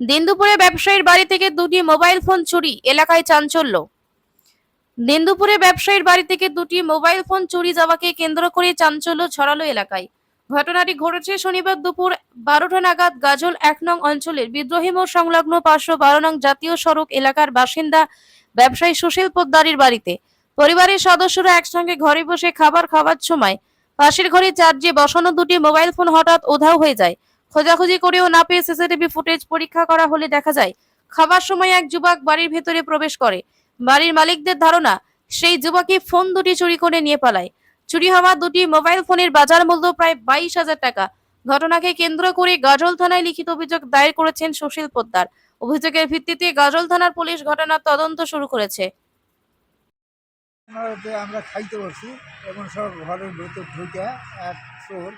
দিন দুপুরে ব্যবসায়ীর বাড়ি থেকে দুটি মোবাইল ফোন চুরি, এলাকায় চাঞ্চল্য। দিন দুপুরে ব্যবসায়ীর বাড়ি থেকে দুটি মোবাইল ফোন চুরি যাওয়াকে কেন্দ্র করে চাঞ্চল্য ছড়ালো এলাকায়। ঘটনাটি ঘটেছে শনিবার দুপুর 12টা নাগাদ গাজল 1 নং অঞ্চলের বিদ্রোহী মোড় সংলগ্ন 512 নং জাতীয় সড়ক এলাকার বাসিন্দা ব্যবসায়ী সুশীল পোদ্দারের বাড়িতে। পরিবারের সদস্যরা একসঙ্গে ঘরে বসে খাবার খাওয়ার সময় পাশের ঘরে চার্জে বসানো দুটি মোবাইল ফোন হঠাৎ উধাও হয়ে যায়। খোঁজাখুঁজি করেও না পেয়ে সিসিটিভি ফুটেজ পরীক্ষা করা হলে দেখা যায় খাবার সময় এক যুবক বাড়ির ভেতরে প্রবেশ করে। বাড়ির মালিকদের ধারণা সেই যুবকই ফোন দুটি চুরি করে নিয়ে পালায়। চুরি হওয়া দুটি মোবাইল ফোনের বাজার মূল্য প্রায় 22,000 টাকা। ঘটনাকে কেন্দ্র করে গাজল থানায় লিখিত অভিযোগ দায়ের করেছেন সুশীল পোদ্দার। অভিযোগের ভিত্তিতে গাজল থানার পুলিশ ঘটনার তদন্ত শুরু করেছে। আমরা খাইতে বসছি এবং সব ঘরের ভেতর ঢুকে এক চোর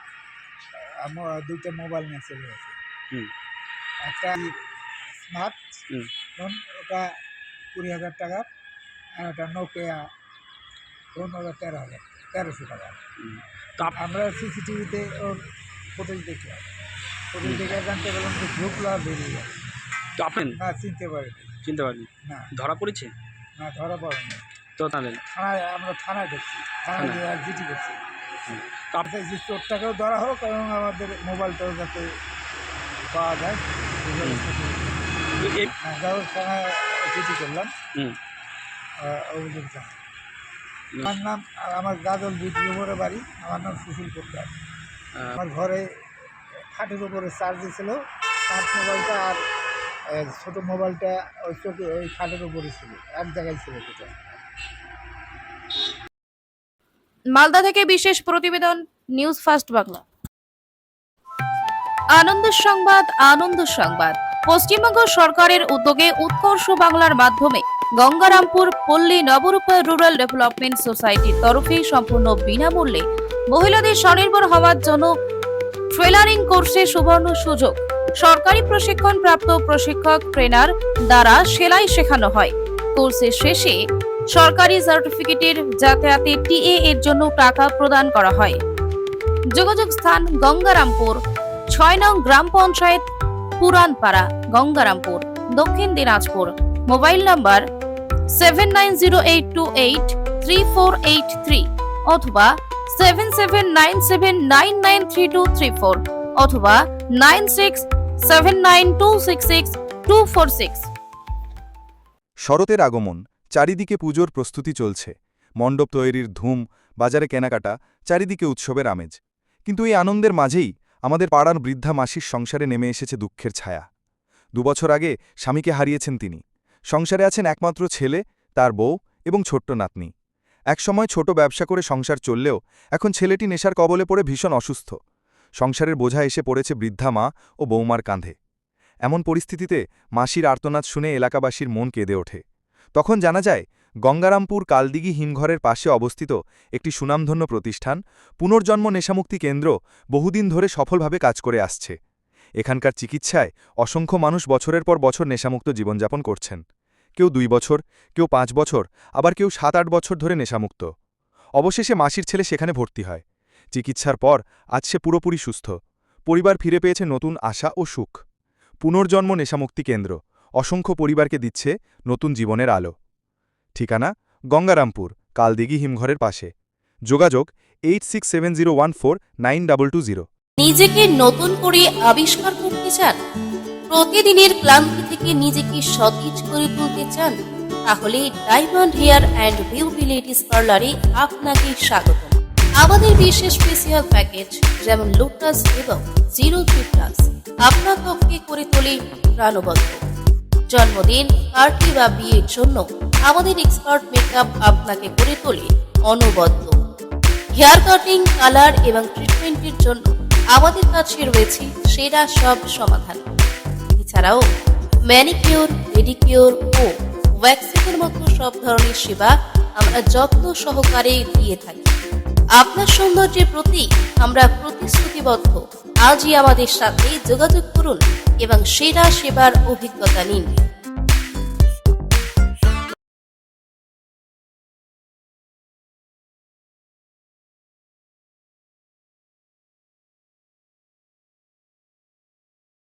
দুইটা মোবাইল নিয়ে চলে গেছে। একটা স্মার্ট ফোন, ওটা 20,000 টাকার, আর একটা নোকিয়া ফোন, ওটা 13,000 টাকা। আমরা সিসিটিভিতে ওর ফুটেজ দেখলাম, ফুটেজ দেখে জানতে পারলাম যে ঢুকলো আর বেরিয়ে গেল। তো আপনি না, চিনতে পারিনি। না, ধরা পড়েছে? না, ধরা পড়েনি। তো তাহলে আমরা থানায় দেখছি, থানায় গিয়ে আর জিটি করছি। তো আপনি যে চোরটাকেও ধরা হোক এবং আমাদের মোবাইলটাও যাতে পাওয়া যায়। যাও থানায় জিটি করলাম, অভিযোগ জানাই। আমার নাম, আমার গাজল বিদ্রোহের বাড়ি, আমার নাম সুশীল পোদ্দার। আমার ঘরে খাটের উপরে চার্জ ছিল, স্মার্ট মোবাইলটা আর ছোটো মোবাইলটা ওই চোখে ওই খাটের উপরে ছিল, এক জায়গায় ছিল দুটো। মালদা থেকে বিশেষ প্রতিবেদন, নিউজ ফার্স্ট বাংলা। আনন্দ সংবাদ, আনন্দ সংবাদ। পশ্চিমবঙ্গ সরকারের উদ্যোগে উৎকর্ষ বাংলার মাধ্যমে গঙ্গারামপুর পল্লী নবরূপায়ণ রুরাল ডেভেলপমেন্ট সোসাইটির তরফে সম্পূর্ণ বিনামূল্যে মহিলাদের স্বনির্ভর হওয়ার জন্য ট্রেলারিং কোর্সে সুবর্ণ সুযোগ। সরকারি প্রশিক্ষণ প্রাপ্ত প্রশিক্ষক ট্রেনার দ্বারা সেলাই শেখানো হয়। কোর্সের শেষে সরকারি সার্টিফিকেটের যাতায়াতে টিএ এর জন্য টাকা প্রদান করা হয়। যোগাযোগ স্থান গঙ্গারামপুর, 6 নং গ্রাম পঞ্চায়েত, পুরানপাড়া, গঙ্গারামপুর, দক্ষিণ দিনাজপুর। মোবাইল নাম্বার 7908283483 অথবা 7797993234 অথবা 9679266246। শরতের আগমন, চারিদিকে পুজোর প্রস্তুতি চলছে। মণ্ডপ তৈরির ধুম, বাজারে কেনাকাটা, চারিদিকে উৎসবের আমেজ। কিন্তু এই আনন্দের মাঝেই আমাদের পাড়ার বৃদ্ধা মাসির সংসারে নেমে এসেছে দুঃখের ছায়া। 2 বছর আগে স্বামীকে হারিয়েছেন তিনি। সংসারে আছেন একমাত্র ছেলে, তার বউ এবং ছোট্ট নাতনি। একসময় ছোট ব্যবসা করে সংসার চললেও এখন ছেলেটি নেশার কবলে পড়ে ভীষণ অসুস্থ। সংসারের বোঝা এসে পড়েছে বৃদ্ধা মা ও বৌমার কাঁধে। এমন পরিস্থিতিতে মাসির আর্তনাদ শুনে এলাকাবাসীর মন কেঁদে ওঠে। তখন জানা যায় গঙ্গারামপুর কালদিঘি হিমঘরের পাশে অবস্থিত একটি সুনামধন্য প্রতিষ্ঠান পুনর্জন্ম নেশামুক্তি কেন্দ্র বহুদিন ধরে সফলভাবে কাজ করে আসছে। এখানকার চিকিৎসায় অসংখ্য মানুষ বছরের পর বছর নেশামুক্ত জীবনযাপন করছেন। কেউ 2 বছর, কেউ 5 বছর, আবার কেউ 7-8 বছর ধরে নেশামুক্ত। অবশেষে মাসির ছেলে সেখানে ভর্তি হয়। চিকিৎসার পর আজ সে পুরোপুরি সুস্থ। পরিবার ফিরে পেয়েছে নতুন আশা ও সুখ। পুনর্জন্ম নেশামুক্তি কেন্দ্র অসংখ্য পরিবারকে দিচ্ছে নতুন জীবনের আলো। ঠিকানা গঙ্গারামপুর কালদিঘি হিমঘরের পাশে। যোগাযোগ 8670149220। নিজেকে নতুন করে আবিষ্কার করতে চান? প্রতিদিনের ক্লান্তি থেকে নিজেকে সতেজ করে তুলতে চান? তাহলে diamond hair and beauty ladies পার্লারে আপনাকে স্বাগত। আমাদের বিশেষ স্পেশাল প্যাকেজ যেমন লোটাস এবং 03+ আপনার ত্বককে করে তোলে প্রাণবন্ত। জন্মদিন, পার্টি বা বিয়ের জন্য আমাদের এক্সপার্ট মেকআপ আপনাকে করে তোলে অনবদ্য। হেয়ার কাটিং, কালার এবং ট্রিটমেন্টের জন্য আমাদের কাছে রয়েছে সেরা সব সমাধান। এছাড়াও ম্যানিকিউর, পেডিকিউর ও ওয়্যাক্সিংয়ের মতো সব ধরনের সেবা আমরা যত্ন সহকারে দিয়ে থাকি। আপনার সৌন্দর্যের প্রতি আমরা প্রতিশ্রুতিবদ্ধ। আজই আমাদের সাথে যোগাযোগ করুন এবং সেরা সেবার অভিজ্ঞতা নিন।